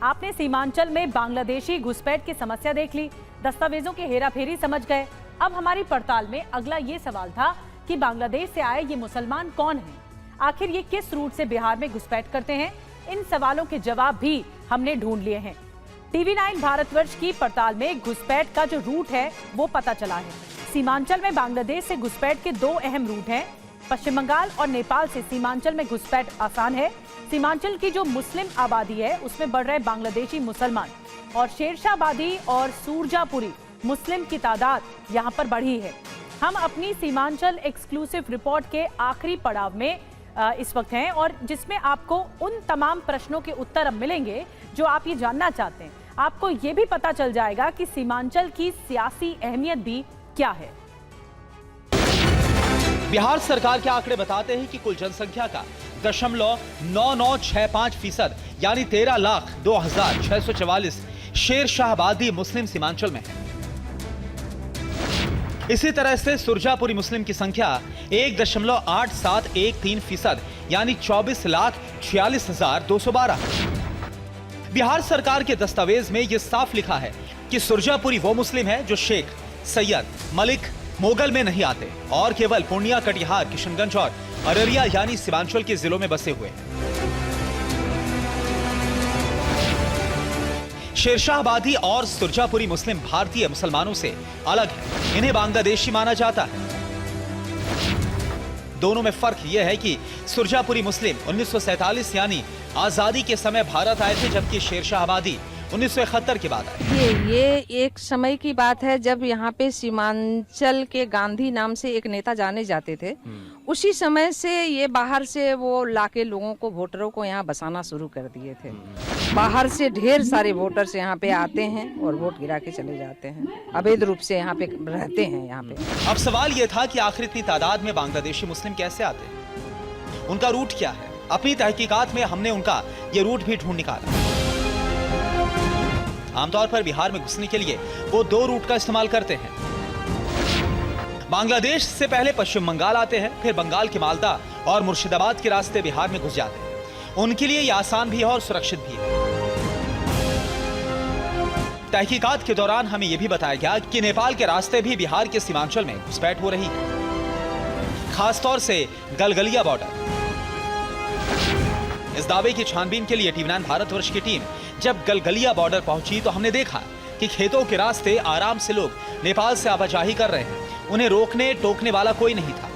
आपने सीमांचल में बांग्लादेशी घुसपैठ की समस्या देख ली, दस्तावेजों की हेराफेरी समझ गए। अब हमारी पड़ताल में अगला ये सवाल था कि बांग्लादेश से आए ये मुसलमान कौन हैं? आखिर ये किस रूट से बिहार में घुसपैठ करते हैं? इन सवालों के जवाब भी हमने ढूंढ लिए हैं। TV9 भारतवर्ष की पड़ताल में घुसपैठ का जो रूट है वो पता चला है। सीमांचल में बांग्लादेश से घुसपैठ के दो अहम रूट हैं। पश्चिम बंगाल और नेपाल से सीमांचल में घुसपैठ आसान है। सीमांचल की जो मुस्लिम आबादी है उसमें बढ़ रहे बांग्लादेशी मुसलमान और शेरशाहबादी और सूरजापुरी मुस्लिम की तादाद यहाँ पर बढ़ी है। हम अपनी सीमांचल एक्सक्लूसिव रिपोर्ट के आखिरी पड़ाव में इस वक्त हैं और जिसमें आपको उन तमाम प्रश्नों के उत्तर अब मिलेंगे जो आप ये जानना चाहते हैं। आपको ये भी पता चल जाएगा कि सीमांचल की सियासी अहमियत भी क्या है। बिहार सरकार के आंकड़े बताते हैं कि कुल जनसंख्या का 0.9965% यानी 13,02,644 शेरशाहबादी मुस्लिम सीमांचल में है। इसी तरह से सुरजापुरी मुस्लिम की संख्या 1.8713% यानी 24,46,212। बिहार सरकार के दस्तावेज में यह साफ लिखा है कि सुरजापुरी वो मुस्लिम है जो शेख, सैयद, मलिक, मोगल में नहीं आते और केवल पूर्णिया, कटिहार, किशनगंज और अररिया यानी सीमांचल के जिलों में बसे हुए हैं। शेरशाहबादी और सुरजापुरी मुस्लिम भारतीय मुसलमानों से अलग है। इन्हें बांग्लादेशी माना जाता है। दोनों में फर्क यह है कि सुरजापुरी मुस्लिम 1947 यानी आजादी के समय भारत आए थे, जबकि शेरशाहबादी 1971 के बाद आए। ये एक समय की बात है जब यहाँ पे सीमांचल के गांधी नाम से एक नेता जाने जाते थे। उसी समय से ये बाहर से वो लाके लोगों को, वोटरों को यहाँ बसाना शुरू कर दिए थे। बाहर से ढेर सारे वोटर्स यहाँ पे आते हैं और वोट गिरा के चले जाते हैं। अवैध रूप से यहाँ पे रहते हैं यहाँ पे। अब सवाल ये था कि आखिर इतनी तादाद में बांग्लादेशी मुस्लिम कैसे आते हैं, उनका रूट क्या है? अपनी तहकीकात में हमने उनका ये रूट भी ढूंढ निकाला। आमतौर पर बिहार में घुसने के लिए वो दो रूट का इस्तेमाल करते हैं। बांग्लादेश से पहले पश्चिम बंगाल आते हैं, फिर बंगाल के मालदा और मुर्शिदाबाद के रास्ते बिहार में घुस जाते हैं। उनके लिए यह आसान भी है और सुरक्षित भी है। तहकीकात के दौरान हमें यह भी बताया गया कि नेपाल के रास्ते भी बिहार के सीमांचल में घुसपैठ हो रही है, खासतौर से गलगलिया बॉर्डर। इस दावे की छानबीन के लिए TV9 भारतवर्ष की टीम जब गलगलिया बॉर्डर पहुंची तो हमने देखा कि खेतों के रास्ते आराम से लोग नेपाल से आवाजाही कर रहे हैं। उन्हें रोकने टोकने वाला कोई नहीं था।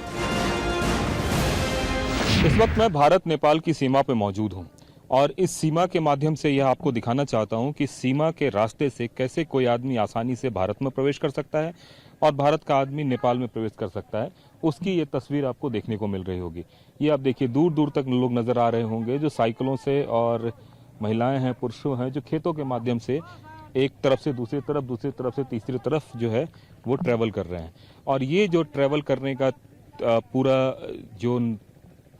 इस वक्त मैं भारत नेपाल की सीमा पर मौजूद हूं और इस सीमा के माध्यम से यह आपको दिखाना चाहता हूं कि सीमा के रास्ते से कैसे कोई आदमी आसानी से भारत में प्रवेश कर सकता है और भारत का आदमी नेपाल में प्रवेश कर सकता है। उसकी ये तस्वीर आपको देखने को मिल रही होगी। ये आप देखिए, दूर दूर तक लोग नजर आ रहे होंगे जो साइकिलों से, और महिलाएं हैं, पुरुषों हैं, जो खेतों के माध्यम से एक तरफ से दूसरी तरफ, दूसरी तरफ से तीसरी तरफ जो है वो ट्रैवल कर रहे हैं। और ये जो ट्रैवल करने का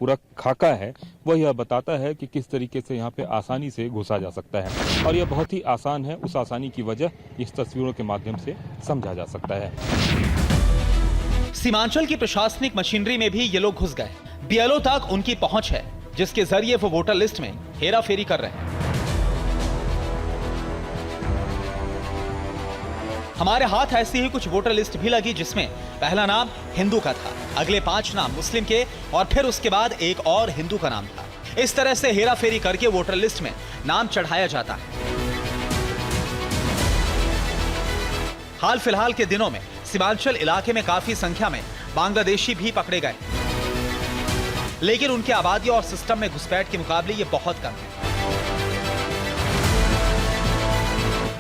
पूरा खाका है वह यह बताता है कि किस तरीके से यहाँ पे आसानी से घुसा जा सकता है। और यह बहुत ही आसान है। उस आसानी की वजह इस तस्वीरों के माध्यम से समझा जा सकता है। सीमांचल की प्रशासनिक मशीनरी में भी ये लोग घुस गए। BLO तक उनकी पहुंच है, जिसके जरिए वो वोटर लिस्ट में हेरा फेरी कर रहे हैं। हमारे हाथ ऐसी ही कुछ वोटर लिस्ट भी लगी, जिसमें पहला नाम हिंदू का था, अगले 5 नाम मुस्लिम के और फिर उसके बाद एक और हिंदू का नाम था। इस तरह से हेरा फेरी करके वोटर लिस्ट में नाम चढ़ाया जाता है। हाल फिलहाल के दिनों में सीमांचल इलाके में काफी संख्या में बांग्लादेशी भी पकड़े गए, लेकिन उनकी आबादी और सिस्टम में घुसपैठ के मुकाबले ये बहुत कम है।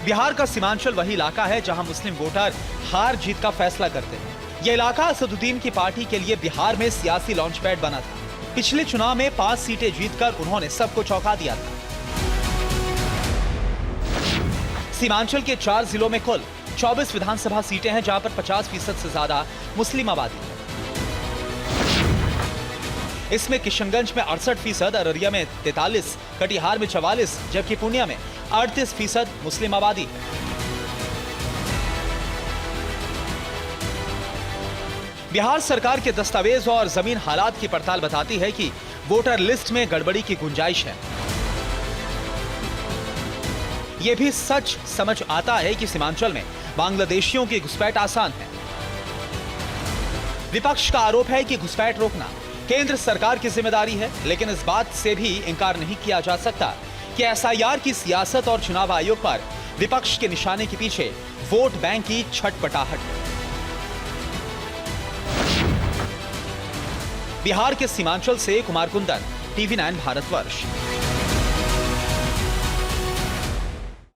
बिहार का सीमांचल वही इलाका है जहां मुस्लिम वोटर हार जीत का फैसला करते हैं। यह इलाका असदुद्दीन की पार्टी के लिए बिहार में सियासी लॉन्च पैड बना था। पिछले चुनाव में 5 सीटें जीतकर उन्होंने सबको चौंका दिया था। सीमांचल के 4 जिलों में कुल 24 विधानसभा सीटें हैं, जहां पर 50% से ज्यादा मुस्लिम आबादी है। इसमें किशनगंज में 68%, अररिया में 43%, कटिहार में 44%, जबकि पूर्णिया में 38% मुस्लिम आबादी है। बिहार सरकार के दस्तावेज और जमीन हालात की पड़ताल बताती है कि वोटर लिस्ट में गड़बड़ी की गुंजाइश है। ये भी सच समझ आता है कि सीमांचल में बांग्लादेशियों की घुसपैठ आसान है। विपक्ष का आरोप है कि घुसपैठ रोकना केंद्र सरकार की जिम्मेदारी है, लेकिन इस बात से भी इनकार नहीं किया जा सकता कि एसआईआर की सियासत और चुनाव आयोग पर विपक्ष के निशाने के पीछे वोट बैंक की छटपटाहट है। बिहार के सीमांचल से कुमार कुंदन, TV9 भारतवर्ष।